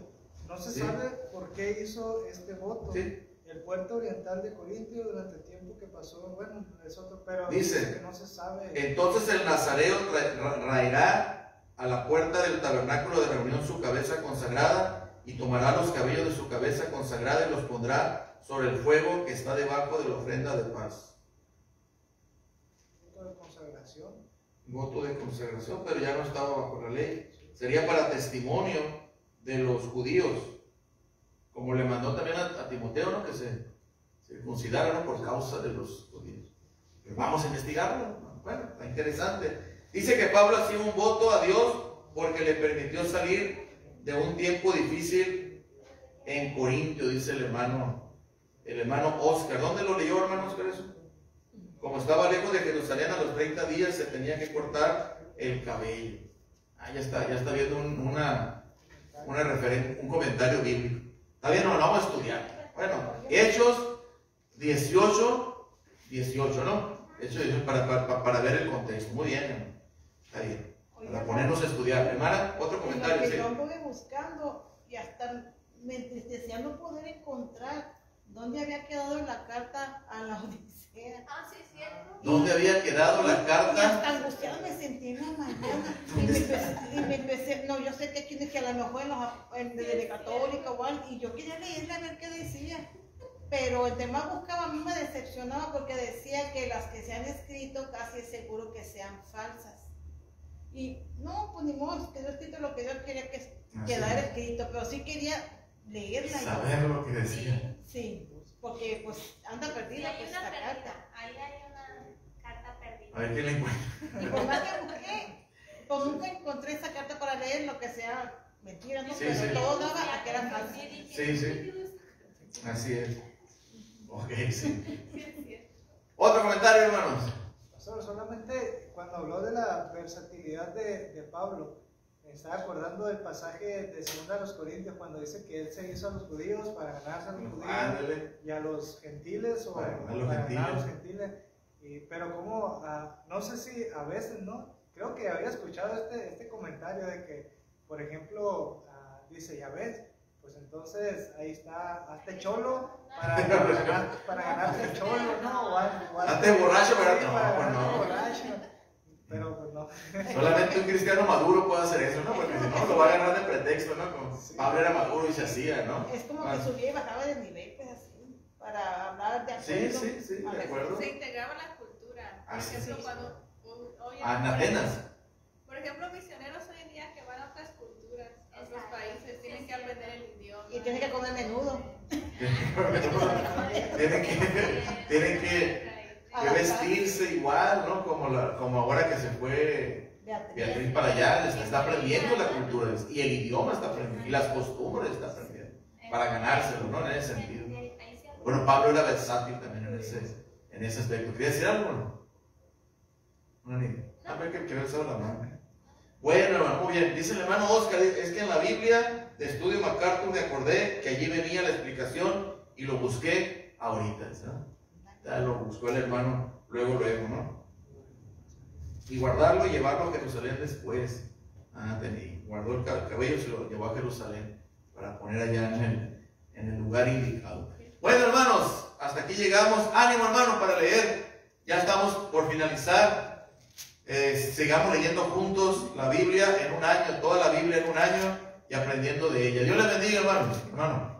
No se sabe por qué hizo este voto. Sí. El puerto oriental de Corintio durante el tiempo que pasó, bueno, es otro, pero Dice que no se sabe. Entonces el nazareo raerá a la puerta del tabernáculo de reunión su cabeza consagrada, y tomará los cabellos de su cabeza consagrada y los pondrá sobre el fuego que está debajo de la ofrenda de paz. Voto de consagración. Voto de consagración, pero ya no estaba bajo la ley. Sería para testimonio de los judíos, como le mandó también a Timoteo, ¿no? Que se circuncidara, ¿no? Por causa de los judíos. Pero vamos a investigarlo, ¿no? Bueno, está interesante. Dice que Pablo hacía un voto a Dios porque le permitió salir de un tiempo difícil en Corintio, dice el hermano Oscar. ¿Dónde lo leyó, hermano Oscar, eso? Como estaba lejos de Jerusalén, a los 30 días se tenía que cortar el cabello. Ah, ya está viendo un comentario bíblico. Está bien, no, lo vamos a estudiar. Bueno, Hechos 18, ¿no? Hechos 18 para ver el contexto. Muy bien, hermano. Está bien. Para ponernos a estudiar. Hermana, otro comentario. Lo que ¿sí? yo anduve buscando y hasta me entristecía no poder encontrar dónde había quedado la carta a la Odisea. Ah, sí, es cierto. ¿Dónde había quedado la Y hasta carta? angustiada me sentí en la mañana. Y me empecé, no, yo sé que aquí que a lo mejor de católica o algo, y yo quería leerla a ver qué decía. Pero el tema buscaba, a mí me decepcionaba porque decía que las que se han escrito casi es seguro que sean falsas. Y no, pues ni modo, quedó escrito lo que Dios quería que quedara escrito, pero sí quería leerla. Saber lo que decía. Sí, porque pues anda perdida Sí, hay pues una esta perdida. carta. Ahí hay una carta perdida. A ver quién la encuentra. Y por más que busqué, pues nunca encontré esa carta para leer lo que sea mentira, ¿no? Sí, Pero sí. todo daba a que era falsa. Sí. Así es. Ok, sí. Otro comentario, hermanos. Pastor, solamente cuando habló de la versatilidad de Pablo, me estaba acordando del pasaje de 2 Corintios, cuando dice que él se hizo a los judíos para ganarse a los judíos Ándale. y a los gentiles, o Para para ganar ganar a los gentiles. gentiles. Pero como, no sé si a veces, ¿no? Creo que había escuchado este comentario de que, por ejemplo, dice, ya ves, pues entonces ahí está, hazte cholo para ganarte el cholo, ¿no? Hazte borracho para- sí, no, para pues ganarte no. borracho. Pero pues no. Solamente un cristiano maduro puede hacer eso, ¿no? Porque si no, lo va a agarrar de pretexto, ¿no? Como Pablo era maduro y se hacía, ¿no? Es como que subía y bajaba de nivel, pues así, para hablar de Sí, acuerdo. sí, de acuerdo. Se integraba la cultura. Por Así ejemplo, es. cuando hoy en En Atenas. por ejemplo, misioneros hoy en día que van a otras culturas, a otros Exacto. países, tienen que aprender el idioma. Y tiene que comer menudo. Tienen que vestirse igual, ¿no? Como ahora que se fue Beatriz para allá, está aprendiendo la cultura y el idioma está aprendiendo y las costumbres está aprendiendo para ganárselo, ¿no? En ese sentido. Bueno, Pablo era versátil también en ese aspecto. ¿Quería decir algo, no? Una niña. A ver que alzado la mano. Bueno, hermano, muy bien. Dice el hermano Oscar, es que en la Biblia de Estudio MacArthur me acordé que allí venía la explicación y lo busqué ahorita, ¿no? Ya lo buscó el hermano luego, ¿no? Y guardarlo y llevarlo a Jerusalén después. Guardó el cabello y se lo llevó a Jerusalén para poner allá en el lugar indicado. Bueno, hermanos, hasta aquí llegamos. Ánimo, hermano, para leer. Ya estamos por finalizar. Sigamos leyendo juntos la Biblia en un año, toda la Biblia en un año y aprendiendo de ella. Dios les bendiga, hermano.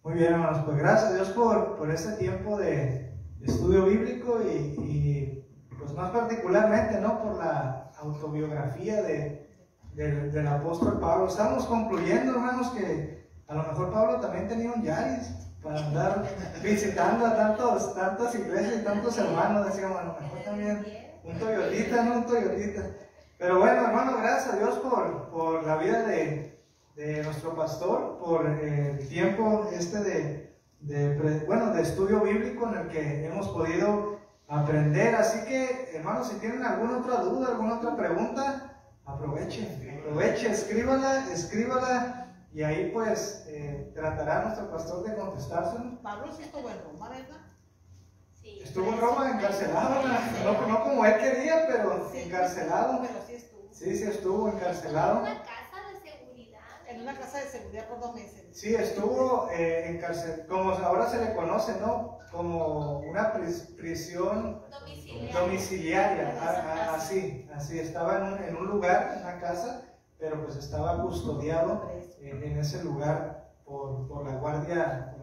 Muy bien, hermanos, pues gracias a Dios por este tiempo de estudio bíblico y pues más particularmente, ¿no? Por la autobiografía del apóstol Pablo. Estamos concluyendo, hermanos, que a lo mejor Pablo también tenía un Yaris para andar visitando a tantas iglesias y tantos hermanos. Decíamos, a lo mejor también un Toyotita, ¿no? Un Toyotita. Pero bueno, hermano, gracias a Dios por la vida de nuestro pastor, por el tiempo de estudio bíblico en el que hemos podido aprender. Así que, hermanos, si tienen alguna otra duda, alguna otra pregunta, aprovechen, escríbala y ahí pues tratará nuestro pastor de contestárselo. Pablo sí estuvo en Roma, ¿verdad? Sí. Estuvo en Roma encarcelado, no como él quería, pero Sí, encarcelado. pero sí estuvo. Sí estuvo encarcelado. Una casa de seguridad. En una casa de seguridad por 2 meses. Sí, estuvo encarcelado, como ahora se le conoce, ¿no? Como una prisión domiciliaria. Así, estaba en un lugar, en una casa, pero pues estaba custodiado en ese lugar por la guardia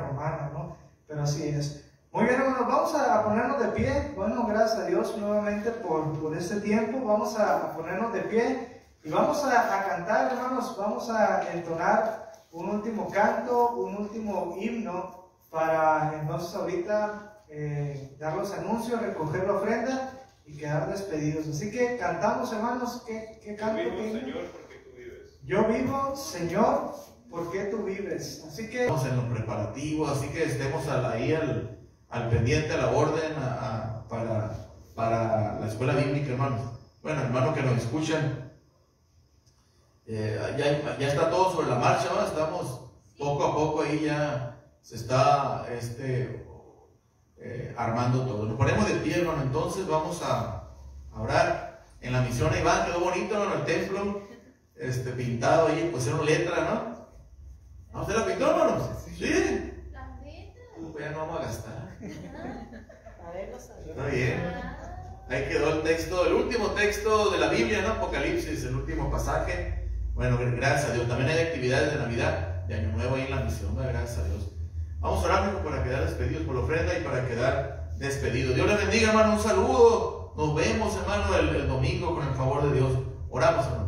romana, ¿no? Pero así es. Muy bien, hermanos, vamos a ponernos de pie. Bueno, gracias a Dios nuevamente por este tiempo. Vamos a ponernos de pie y vamos a cantar, hermanos. Vamos a entonar un último canto, un último himno para entonces ahorita dar los anuncios, recoger la ofrenda y quedar despedidos. Así que cantamos, hermanos. ¿Qué canto? Yo vivo, Señor, porque tú vives. Yo vivo, Señor, porque tú vives. Así que Estamos en los preparativos, así que estemos ahí al pendiente, a la orden para la escuela bíblica, hermanos. Bueno, hermanos que nos escuchan, ya está todo sobre la marcha, ¿no? Estamos poco a poco ahí, ya se está armando todo. Nos ponemos de pie, hermano, entonces vamos a orar. En la misión a Iván quedó bonito, hermano, el templo, pintado ahí, pusieron letra, ¿no? ¿No usted la pintó, hermano? Sí. La neta. Pues ya no vamos a gastar. A ver, lo sabía. Está bien. Ahí quedó el texto, el último texto de la Biblia, ¿no? Apocalipsis, el último pasaje. Bueno, gracias a Dios. También hay actividades de Navidad, de Año Nuevo ahí en la misión, ¿no? Gracias a Dios. Vamos a orar para quedar despedidos por la ofrenda y para quedar despedidos. Dios les bendiga, hermano. Un saludo. Nos vemos, hermano, el domingo con el favor de Dios. Oramos, hermano.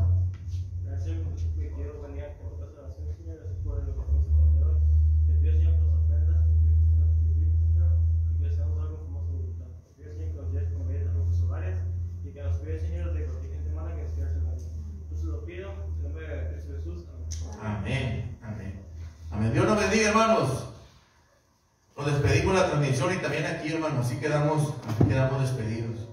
Gracias por tu quiero venir a por otras oraciones, Señor. Gracias por lo que vamos a aprender hoy. Te pido, Señor, por las ofrendas. Te pido, Señor, y que seamos algo como su voluntad. Te pido, Señor, que nos lleves con vida a nuestros hogares y que nos cuides, Señor, de cualquier gente mala que nos quiera hacer daño. Yo se lo pido en el nombre de Cristo Jesús. Amén. Amén. Amén. Dios nos bendiga, hermanos. Nos despedimos de la transmisión y también aquí, hermanos. Así quedamos despedidos.